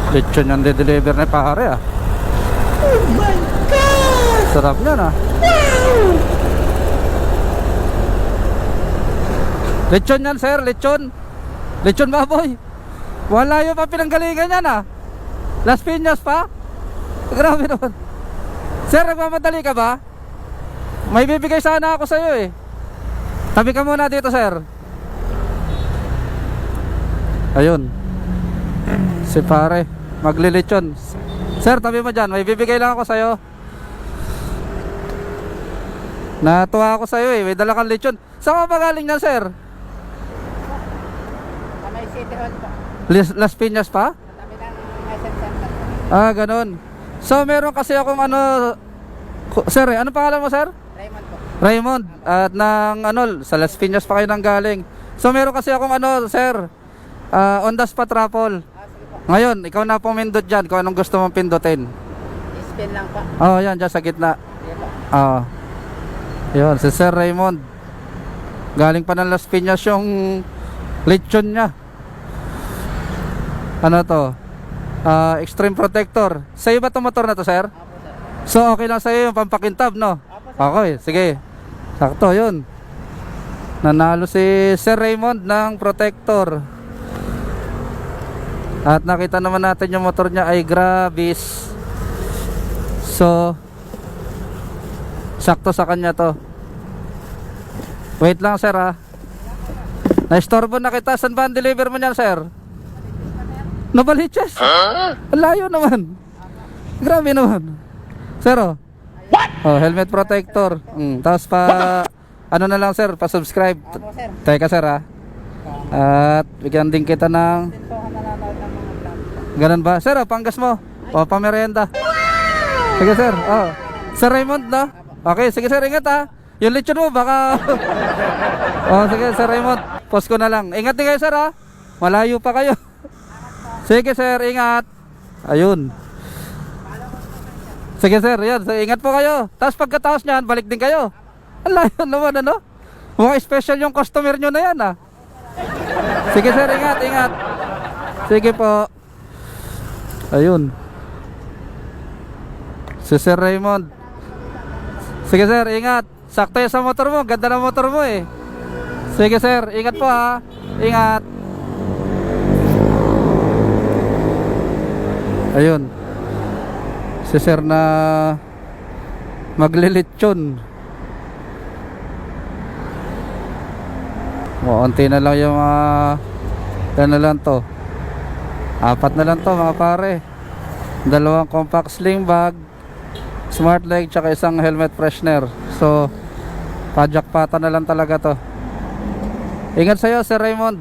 Lechon yung de-deliver na pare ah. Oh my God! Sarap yan ah. Lechon yan sir, lechon. Lechon baboy. Wala yung pa pinanggalingan yan ah. Las Piñas pa. Grabe naman. Sir, nagmamadali ka ba? May bibigay sana ako sa'yo eh. Tabi ka muna dito sir. Ayun. Si pare maglilechon. Sir, tabi mo dyan. May bibigay lang ako sa'yo. Natuwa ako sa'yo eh. May dala kang lechon. Saan ka ba galing yan sir? May City Hall po. Las Piñas pa? Katabi ng SM Center. Ah, ganun. So meron kasi akong ano, sir, ano pangalan mo sir? Raymond po. Raymond. At ng ano, sa Las Piñas pa kayo nang galing. So meron kasi akong ano, sir, on the spot raffle. Sige po. Ngayon, ikaw na pumindot dyan kung anong gusto mong pindutin. Spin lang po. Oh, yan, dyan sa gitna. Sige po. Oo. Yun, si Sir Raymond. Galing pa ng Las Piñas yung lechon niya. Ano to? Extreme Protector. Sa'yo ba itong motor na to sir? Apo sir. So okay lang sa'yo yung pampakintab no? Apo sir. Okay, sige. Sakto yun. Nanalo si Sir Raymond ng Protector. At nakita naman natin yung motor niya ay Gravis. So sakto sa kanya to. Wait lang sir ha. Na-istorbo na kita. Saan ba ang deliver mo niyan sir? Novaliches? Ang layo naman. Grabe naman. Sir oh. What? Oh, helmet protector. Tapos pa ano na lang sir, pa-subscribe. Apo sir. Teka sir ha. At bigyan din kita ng Din po ako nanonood ng mga vlog. ganun ba? Sir, oh, panggas mo. O, pamerienda. Sige sir. Oh. Sir Raymond no? Okay, sige sir, ingat ha. Yung lechon mo baka oh, sige sir Raymond. Post ko na lang. Ingat din kayo sir ha. Malayo pa kayo. Sige sir, ingat. Ayun. Sige sir, yan. So, ingat po kayo. Tapos pagkatapos nyan, balik din kayo. Ang layo naman ano. Mukhang special yung customer nyo na yan ah. Sige sir, ingat, ingat. Sige po. Ayun. Si Sir Raymond. Sige sir, ingat. Sakto yan sa motor mo. Ganda ng motor mo eh. Sige sir, ingat po ha. Ingat. Ayun. Si sir na maglilitsyon. Unti na lang yung ano lang to. 4 na lang to mga pare. 2 compact sling bag, smart leg, tsaka isang helmet freshener. So pajakpata na lang talaga to. Ingat sa'yo Sir Raymond.